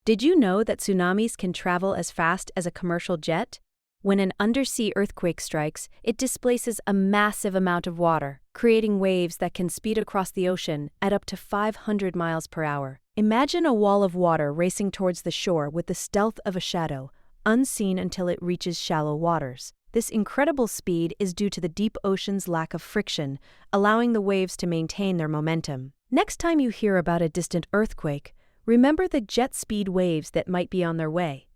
Did you know that tsunamis can travel as fast as a commercial jet? When an undersea earthquake strikes, it displaces a massive amount of water, creating waves that can speed across the ocean at up to 500 miles per hour. Imagine a wall of water racing towards the shore with the stealth of a shadow, unseen until it reaches shallow waters. This incredible speed is due to the deep ocean's lack of friction, allowing the waves to maintain their momentum. Next time you hear about a distant earthquake, remember the jet speed waves that might be on their way.